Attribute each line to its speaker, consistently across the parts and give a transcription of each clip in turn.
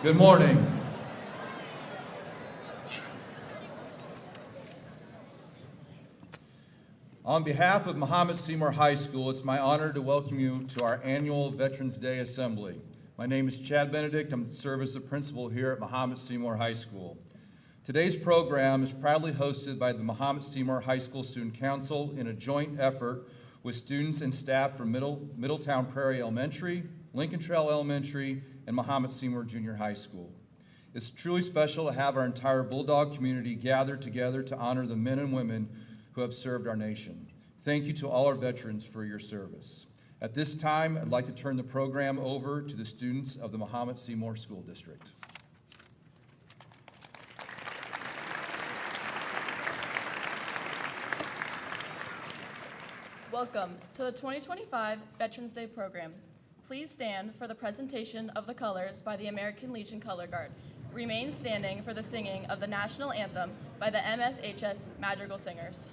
Speaker 1: Good morning. On behalf of Mahomet-Seymour High School, it's my honor to welcome you to our annual Veterans Day Assembly. My name is Chad Benedict. I'm the service of principal here at Mahomet-Seymour High School. Today's program is proudly hosted by the Mahomet-Seymour High School Student Council in a joint effort with students and staff from Middletown Prairie Elementary, Lincoln Trail Elementary, and Mahomet-Seymour Junior High School. It's truly special to have our entire Bulldog community gathered together to honor the men and women who have served our nation. Thank you to all our veterans for your service. At this time, I'd like to turn the program over to the students of the Mahomet-Seymour School District.
Speaker 2: Welcome to the 2025 Veterans Day program. Please stand for the presentation of the colors by the American Legion Color Guard. Remain standing for the singing of the national anthem by the MSHS Madrigal Singers.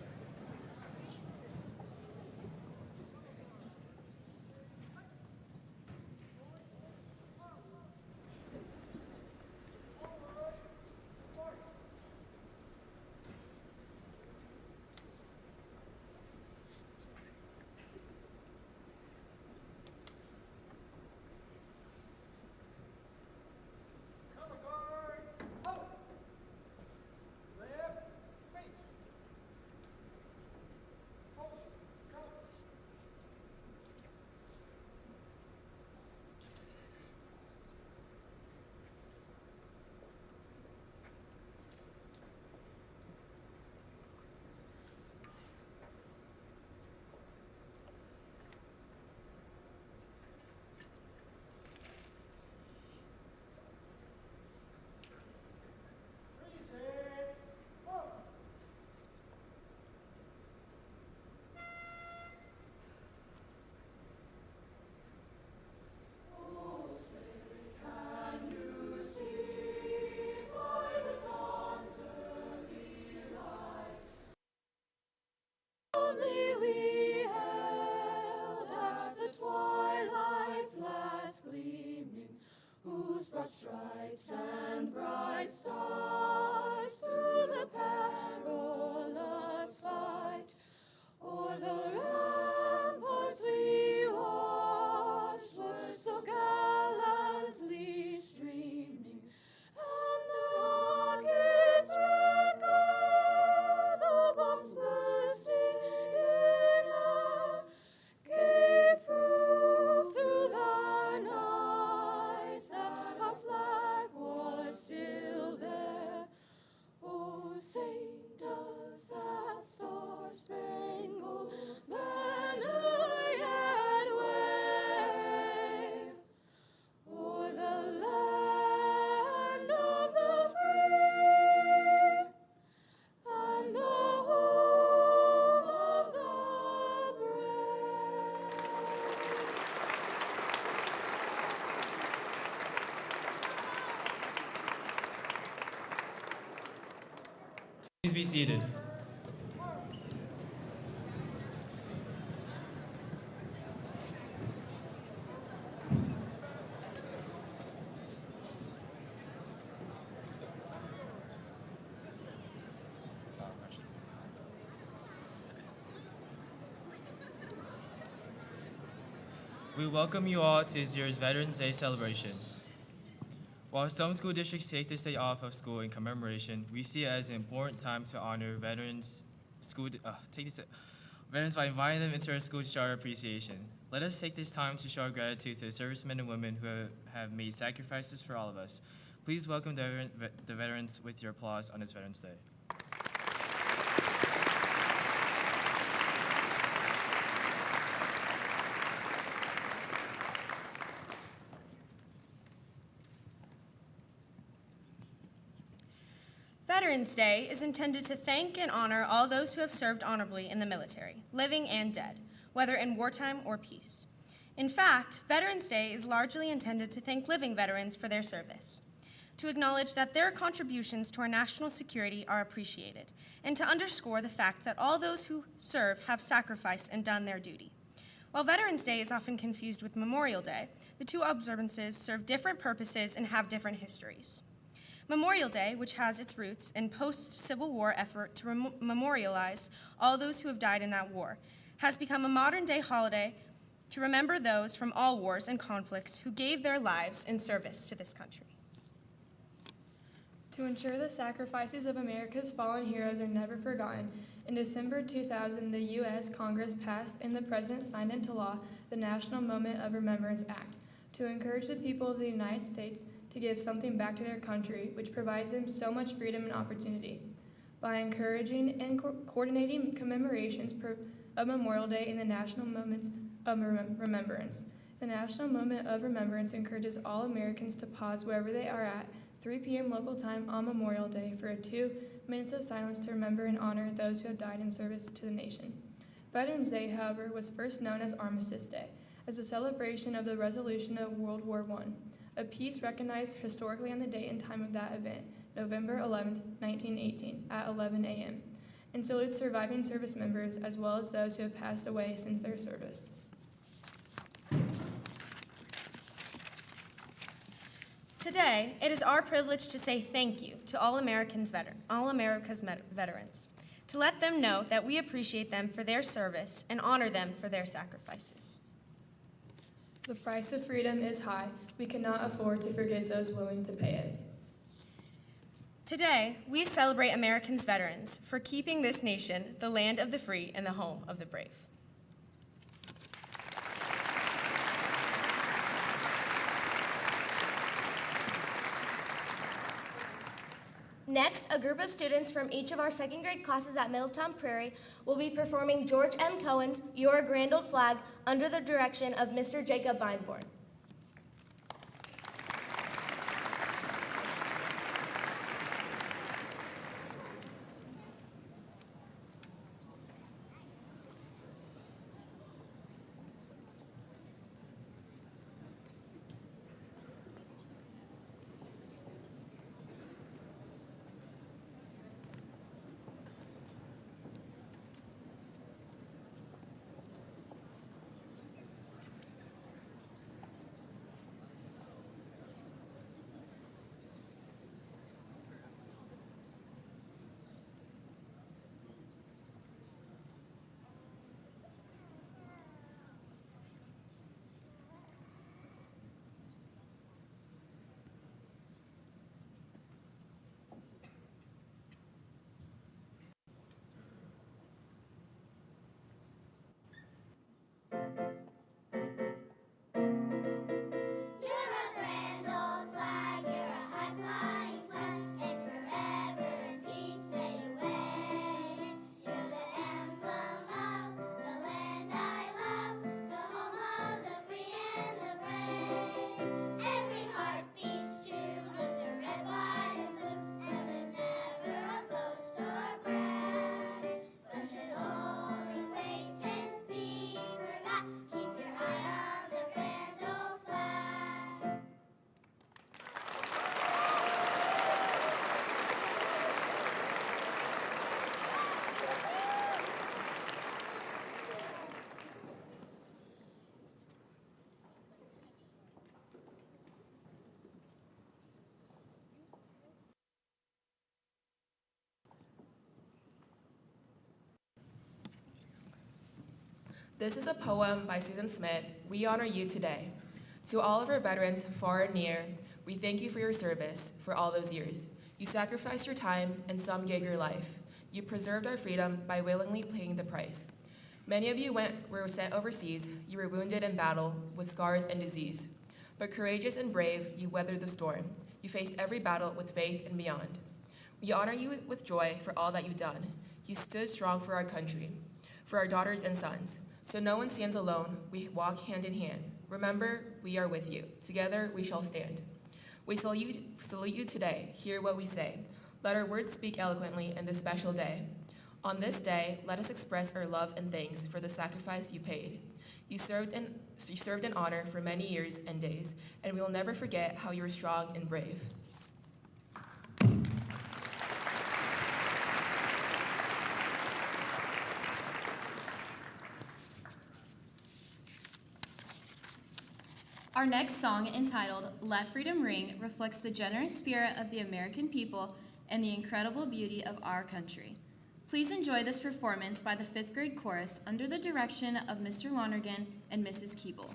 Speaker 3: Broad stripes and bright stars through the perilous fight, o'er the ramparts we watched were so gallantly streaming, and the rockets' red glare, the bombs bursting in air, gave proof through the night that our flag was still there. Oh, say does that star-spangled banner yet wave o'er the land of the free and the home of the brave.
Speaker 4: Please be seated. We welcome you all to this year's Veterans Day celebration. While some school districts take this day off of school in commemoration, we see it as an important time to honor veterans by inviting them into our school to show our appreciation. Let us take this time to show our gratitude to the servicemen and women who have made sacrifices for all of us. Please welcome the veterans with your applause on this Veterans Day.
Speaker 5: Veterans Day is intended to thank and honor all those who have served honorably in the military, living and dead, whether in wartime or peace. In fact, Veterans Day is largely intended to thank living veterans for their service, to acknowledge that their contributions to our national security are appreciated, and to underscore the fact that all those who serve have sacrificed and done their duty. While Veterans Day is often confused with Memorial Day, the two observances serve different purposes and have different histories. Memorial Day, which has its roots in post-Civil War effort to memorialize all those who have died in that war, has become a modern-day holiday to remember those from all wars and conflicts who gave their lives in service to this country.
Speaker 6: To ensure the sacrifices of America's fallen heroes are never forgotten, in December 2000, the U.S. Congress passed and the President signed into law the National Moment of Remembrance Act to encourage the people of the United States to give something back to their country, which provides them so much freedom and opportunity. By encouraging and coordinating commemorations of Memorial Day and the National Moments of Remembrance. The National Moment of Remembrance encourages all Americans to pause wherever they are at 3 p.m. local time on Memorial Day for 2 minutes of silence to remember and honor those who have died in service to the nation. Veterans Day, however, was first known as Armistice Day, as a celebration of the resolution of World War I, a peace recognized historically on the date and time of that event, November 11, 1918, at 11 a.m., and salutes surviving service members as well as those who have passed away since their service.
Speaker 5: Today, it is our privilege to say thank you to all America's veterans, to let them know that we appreciate them for their service and honor them for their sacrifices.
Speaker 6: The price of freedom is high. We cannot afford to forget those willing to pay it.
Speaker 5: Today, we celebrate Americans' veterans for keeping this nation the land of the free and the home of the brave.
Speaker 7: Next, a group of students from each of our second grade classes at Middletown Prairie will be performing George M. Cohen's Your Grand Old Flag under the direction of Mr. Jacob Beinborn.
Speaker 8: This is a poem by Susan Smith. We honor you today. To all of our veterans, far and near, we thank you for your service for all those years. You sacrificed your time, and some gave your life. You preserved our freedom by willingly paying the price. Many of you were sent overseas. You were wounded in battle with scars and disease. But courageous and brave, you weathered the storm. You faced every battle with faith and beyond. We honor you with joy for all that you've done. You stood strong for our country, for our daughters and sons. So no one stands alone. We walk hand in hand. Remember, we are with you. Together we shall stand. We salute you today. Hear what we say. Let our words speak eloquently in this special day. On this day, let us express our love and thanks for the sacrifice you paid. You served in honor for many years and days, and we will never forget how you were strong and brave.
Speaker 9: Our next song, entitled Let Freedom Ring, reflects the generous spirit of the American people and the incredible beauty of our country. Please enjoy this performance by the 5th grade chorus under the direction of Mr. Lonergan and Mrs. Keeble.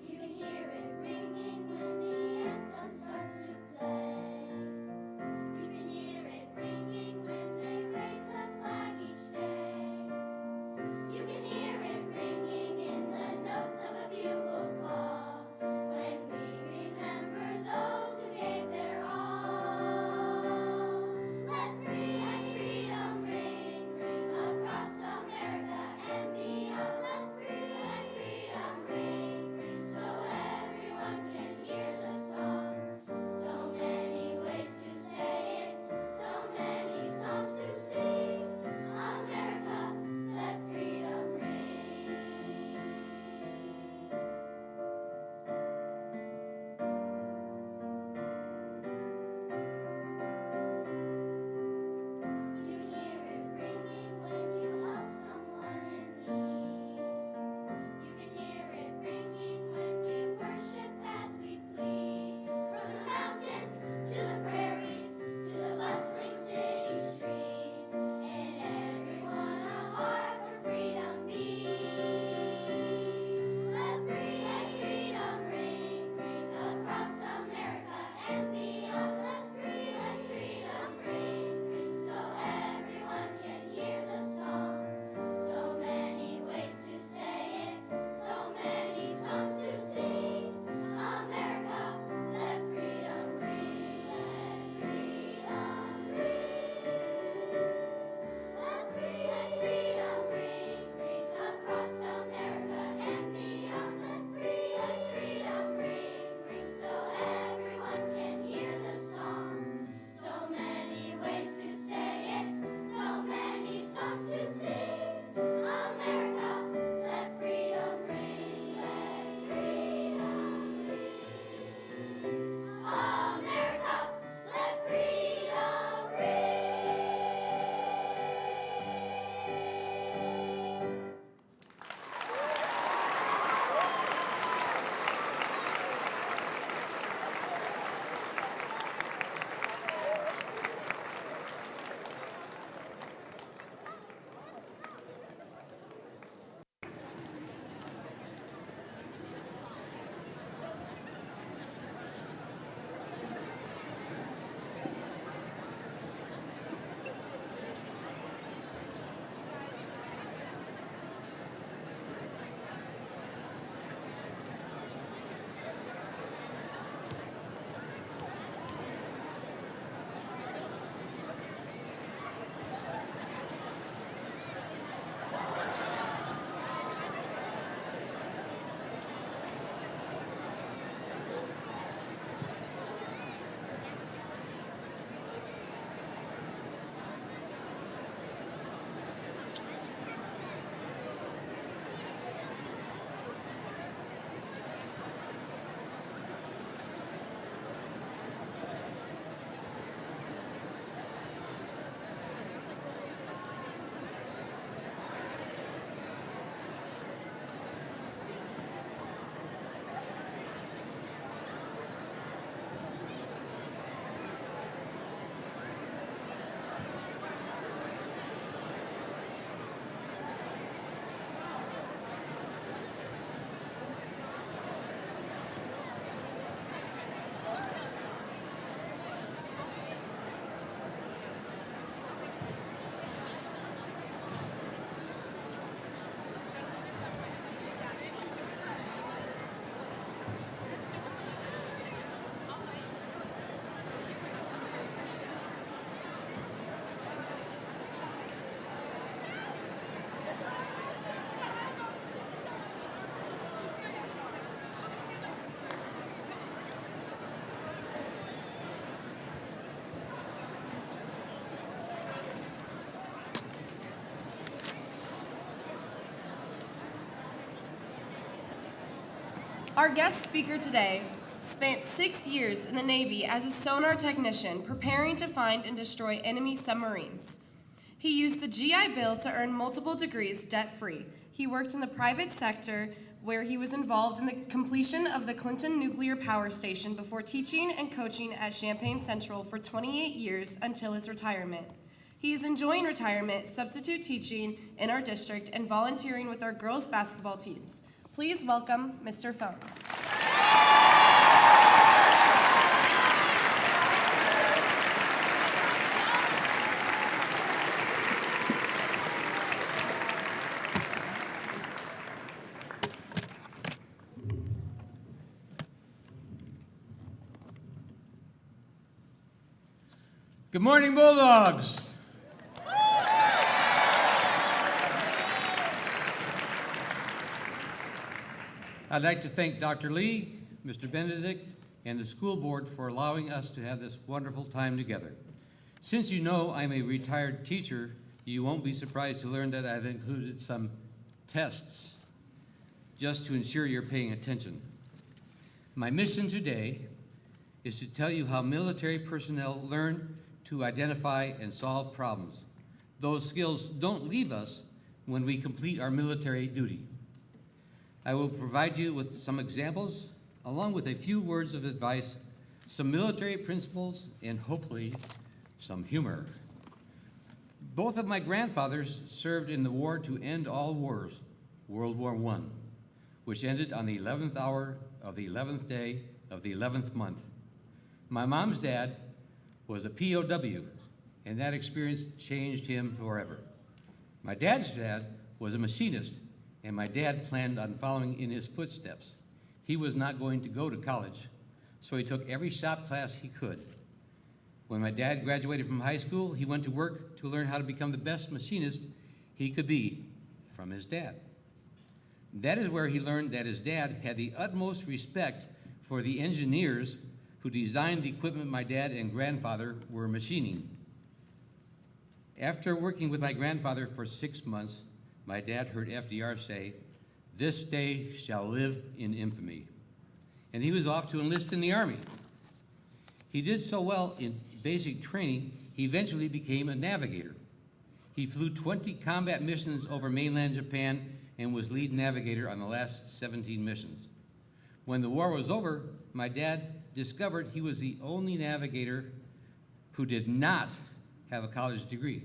Speaker 3: You can hear
Speaker 10: Our guest speaker today spent 6 years in the Navy as a sonar technician preparing to find and destroy enemy submarines. He used the GI Bill to earn multiple degrees debt-free. He worked in the private sector where he was involved in the completion of the Clinton Nuclear Power Station before teaching and coaching at Champaign Central for 28 years until his retirement. He is enjoying retirement, substitute teaching in our district, and volunteering with our girls' basketball teams. Please welcome Mr. Phones.
Speaker 11: Good morning, Bulldogs. I'd like to thank Dr. Lee, Mr. Benedict, and the school board for allowing us to have this wonderful time together. Since you know I'm a retired teacher, you won't be surprised to learn that I've included some tests just to ensure you're paying attention. My mission today is to tell you how military personnel learn to identify and solve problems. Those skills don't leave us when we complete our military duty. I will provide you with some examples, along with a few words of advice, some military principles, and hopefully some humor. Both of my grandfathers served in the war to end all wars, World War I, which ended on the 11th hour of the 11th day of the 11th month. My mom's dad was a POW, and that experience changed him forever. My dad's dad was a machinist, and my dad planned on following in his footsteps. He was not going to go to college, so he took every shop class he could. When my dad graduated from high school, he went to work to learn how to become the best machinist he could be from his dad. That is where he learned that his dad had the utmost respect for the engineers who designed the equipment my dad and grandfather were machining. After working with my grandfather for 6 months, my dad heard FDR say, "This day shall live in infamy." And he was off to enlist in the Army. He did so well in basic training, he eventually became a navigator. He flew 20 combat missions over mainland Japan and was lead navigator on the last 17 missions. When the war was over, my dad discovered he was the only navigator who did not have a college degree.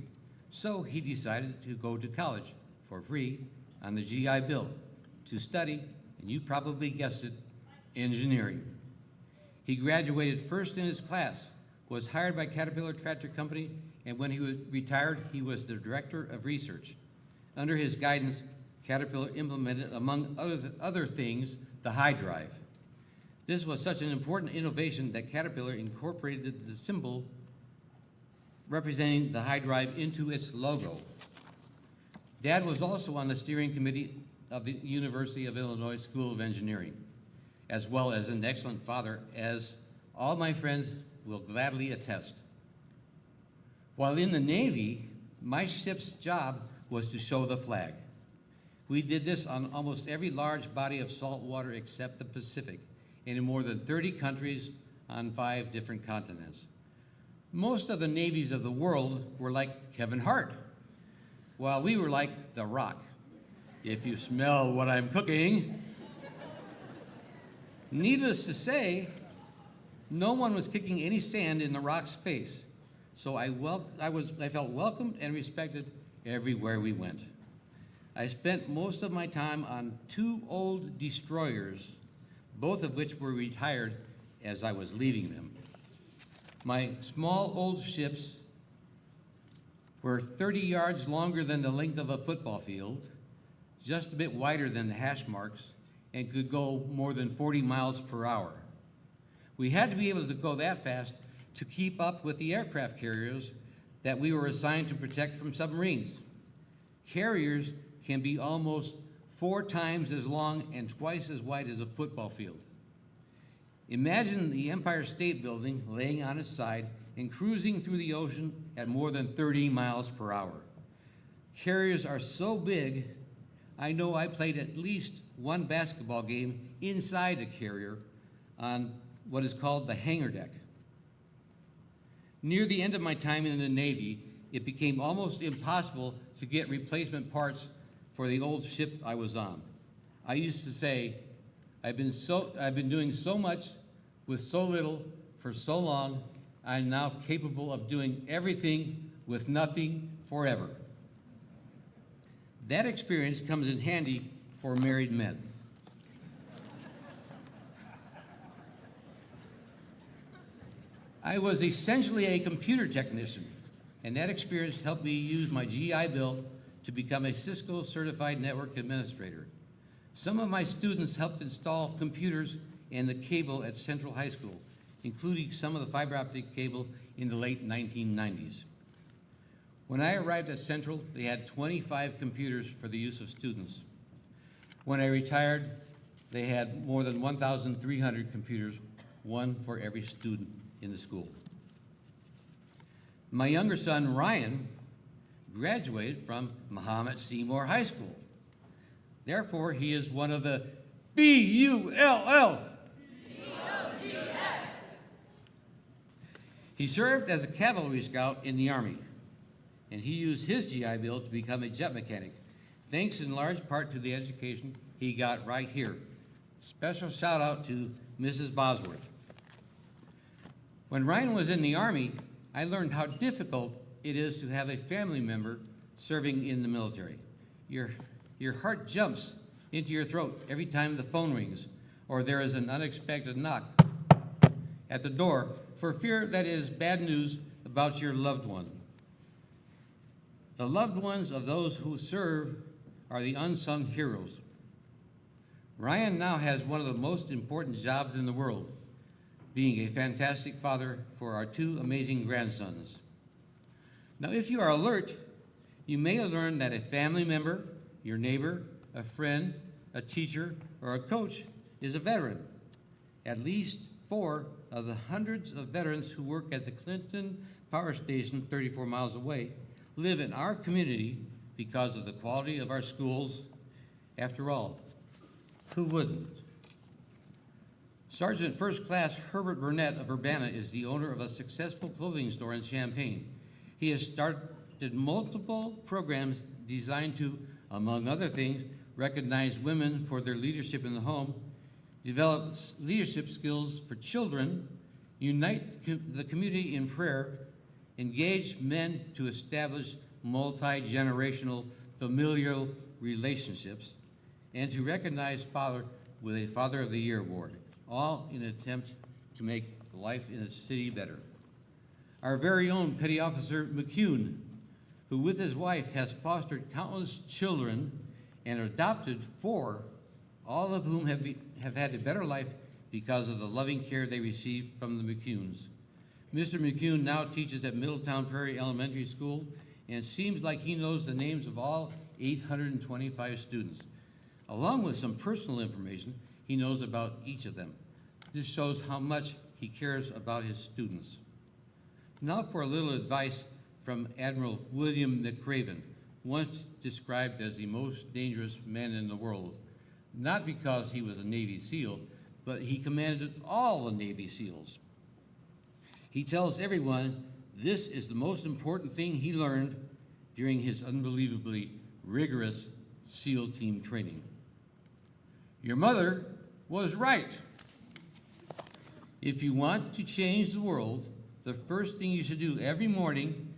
Speaker 11: So he decided to go to college for free on the GI Bill to study, and you probably guessed it, engineering. He graduated first in his class, was hired by Caterpillar Tractor Company, and when he was retired, he was the director of research. Under his guidance, Caterpillar implemented, among other things, the high drive. This was such an important innovation that Caterpillar incorporated the symbol representing the high drive into its logo. Dad was also on the steering committee of the University of Illinois School of Engineering, as well as an excellent father, as all my friends will gladly attest. While in the Navy, my ship's job was to show the flag. We did this on almost every large body of salt water except the Pacific, and in more than 30 countries on 5 different continents. Most of the navies of the world were like Kevin Hart, while we were like The Rock. If you smell what I'm cooking. Needless to say, no one was kicking any sand in The Rock's face, so I felt welcomed and respected everywhere we went. I spent most of my time on 2 old destroyers, both of which were retired as I was leaving them. My small old ships were 30 yards longer than the length of a football field, just a bit wider than the hash marks, and could go more than 40 miles per hour. We had to be able to go that fast to keep up with the aircraft carriers that we were assigned to protect from submarines. Carriers can be almost 4 times as long and twice as wide as a football field. Imagine the Empire State Building laying on its side and cruising through the ocean at more than 30 miles per hour. Carriers are so big, I know I played at least one basketball game inside a carrier on what is called the hangar deck. Near the end of my time in the Navy, it became almost impossible to get replacement parts for the old ship I was on. I used to say, I've been doing so much with so little for so long, I'm now capable of doing everything with nothing forever. That experience comes in handy for married men. I was essentially a computer technician, and that experience helped me use my GI Bill to become a Cisco certified network administrator. Some of my students helped install computers and the cable at Central High School, including some of the fiber optic cable in the late 1990s. When I arrived at Central, they had 25 computers for the use of students. When I retired, they had more than 1,300 computers, one for every student in the school. My younger son, Ryan, graduated from Mahomet-Seymour High School. Therefore, he is one of the BULL. He served as a cavalry scout in the Army, and he used his GI Bill to become a jet mechanic, thanks in large part to the education he got right here. Special shout out to Mrs. Bosworth. When Ryan was in the Army, I learned how difficult it is to have a family member serving in the military. Your heart jumps into your throat every time the phone rings or there is an unexpected knock at the door for fear that it is bad news about your loved one. The loved ones of those who serve are the unsung heroes. Ryan now has one of the most important jobs in the world, being a fantastic father for our two amazing grandsons. Now, if you are alert, you may learn that a family member, your neighbor, a friend, a teacher, or a coach is a veteran. At least 4 of the hundreds of veterans who work at the Clinton Power Station 34 miles away live in our community because of the quality of our schools. After all, who wouldn't? Sergeant First Class Herbert Burnett of Urbana is the owner of a successful clothing store in Champaign. He has started multiple programs designed to, among other things, recognize women for their leadership in the home, develop leadership skills for children, unite the community in prayer, engage men to establish multi-generational familial relationships, and to recognize father with a Father of the Year award, all in an attempt to make life in the city better. Our very own Petty Officer McCune, who with his wife has fostered countless children and adopted 4, all of whom have had a better life because of the loving care they received from the McCunes. Mr. McCune now teaches at Middletown Prairie Elementary School and seems like he knows the names of all 825 students. Along with some personal information, he knows about each of them. This shows how much he cares about his students. Now for a little advice from Admiral William McRaven, once described as the most dangerous man in the world, not because he was a Navy SEAL, but he commanded all the Navy SEALs. He tells everyone this is the most important thing he learned during his unbelievably rigorous SEAL team training. Your mother was right. If you want to change the world, the first thing you should do every morning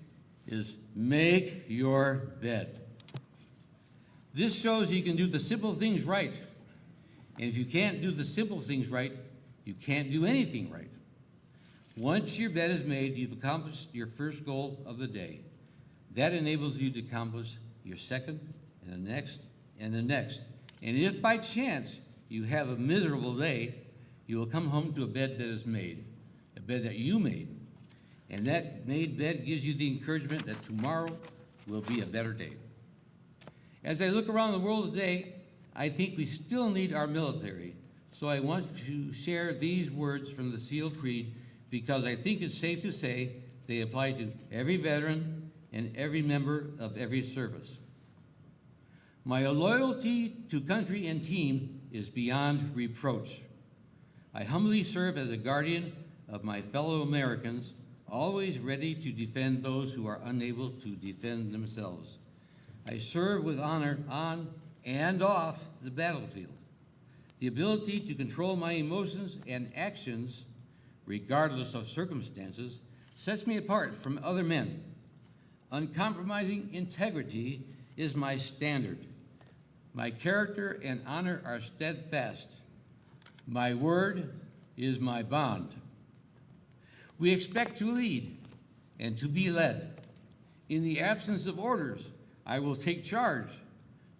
Speaker 11: is make your bed. This shows you can do the simple things right. And if you can't do the simple things right, you can't do anything right. Once your bed is made, you've accomplished your first goal of the day. That enables you to accomplish your second, and the next, and the next. And if by chance you have a miserable day, you will come home to a bed that is made, a bed that you made. And that made bed gives you the encouragement that tomorrow will be a better day. As I look around the world today, I think we still need our military. So I want to share these words from the SEAL Creed because I think it's safe to say they apply to every veteran and every member of every service. My loyalty to country and team is beyond reproach. I humbly serve as a guardian of my fellow Americans, always ready to defend those who are unable to defend themselves. I serve with honor on and off the battlefield. The ability to control my emotions and actions, regardless of circumstances, sets me apart from other men. Uncompromising integrity is my standard. My character and honor are steadfast. My word is my bond. We expect to lead and to be led. In the absence of orders, I will take charge,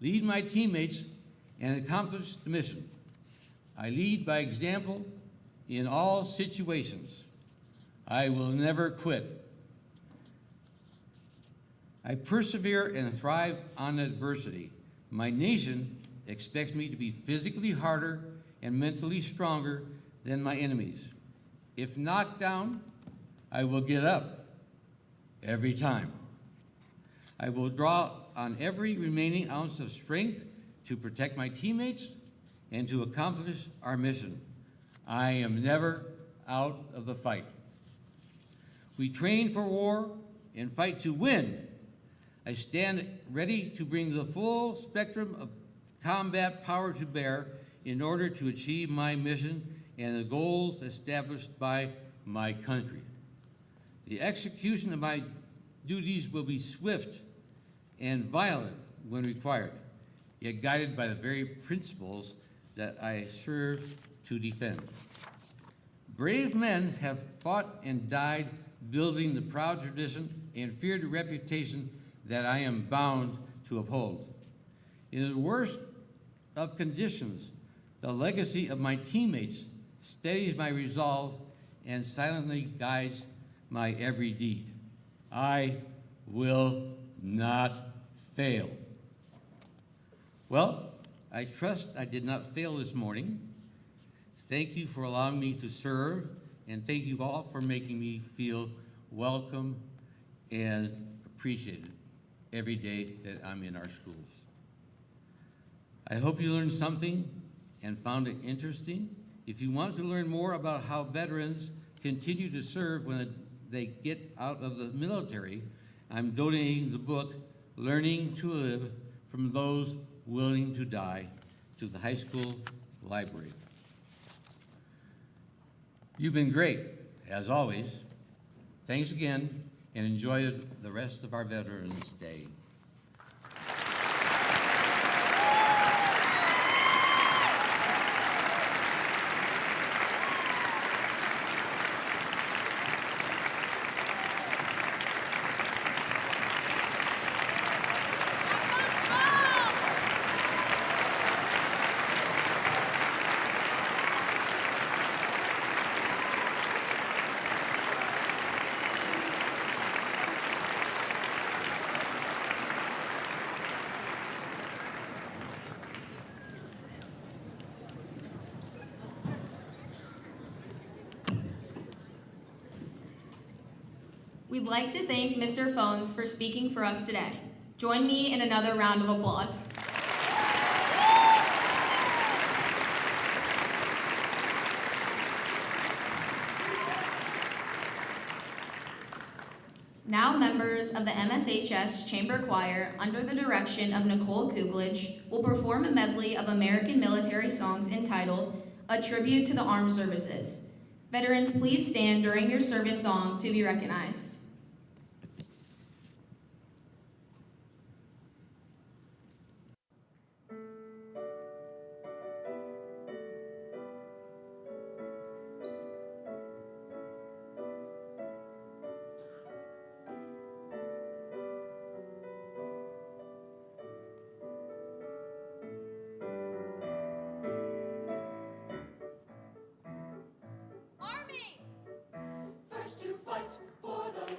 Speaker 11: lead my teammates, and accomplish the mission. I lead by example in all situations. I will never quit. I persevere and thrive on adversity. My nation expects me to be physically harder and mentally stronger than my enemies. If knocked down, I will get up every time. I will draw on every remaining ounce of strength to protect my teammates and to accomplish our mission. I am never out of the fight. We train for war and fight to win. I stand ready to bring the full spectrum of combat power to bear in order to achieve my mission and the goals established by my country. The execution of my duties will be swift and violent when required, yet guided by the very principles that I serve to defend. Brave men have fought and died building the proud tradition and feared reputation that I am bound to uphold. In the worst of conditions, the legacy of my teammates steadies my resolve and silently guides my every deed. I will not fail. Well, I trust I did not fail this morning. Thank you for allowing me to serve, and thank you all for making me feel welcome and appreciated every day that I'm in our schools. I hope you learned something and found it interesting. If you want to learn more about how veterans continue to serve when they get out of the military, I'm donating the book, Learning to Live, from those willing to die, to the high school library. You've been great, as always. Thanks again, and enjoy the rest of our Veterans Day.
Speaker 2: We'd like to thank Mr. Phones for speaking for us today. Join me in another round of applause. Now members of the MSHS Chamber Choir, under the direction of Nicole Kublich, will perform a medley of American military songs entitled A Tribute to the Armed Services. Veterans, please stand during your service song to be recognized.
Speaker 3: Army! First to fight for the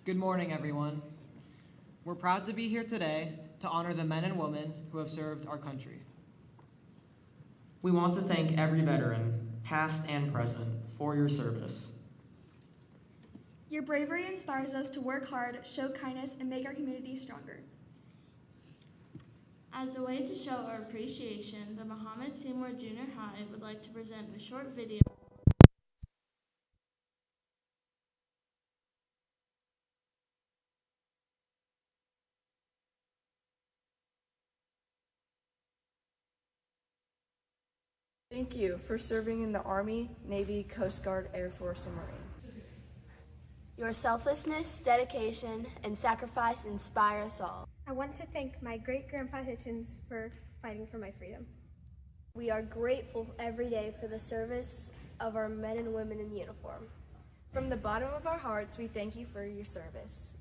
Speaker 12: Good morning, everyone. We're proud to be here today to honor the men and women who have served our country. We want to thank every veteran, past and present, for your service.
Speaker 13: Your bravery inspires us to work hard, show kindness, and make our community stronger.
Speaker 14: As a way to show our appreciation, the Mahomet-Seymour Junior High would like to present a short video.
Speaker 15: Thank you for serving in the Army, Navy, Coast Guard, Air Force, and Marines.
Speaker 7: Your selflessness, dedication, and sacrifice inspire us all.
Speaker 16: I want to thank my great-grandpa Hitchens for fighting for my freedom.
Speaker 7: We are grateful every day for the service of our men and women in uniform.
Speaker 15: From the bottom of our hearts, we thank you for your service.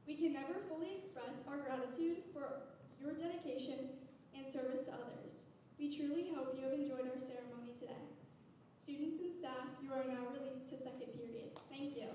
Speaker 13: We can never fully express our gratitude for your dedication and service to others. We truly hope you have enjoyed our ceremony today. Students and staff, you are now released to second period. Thank you.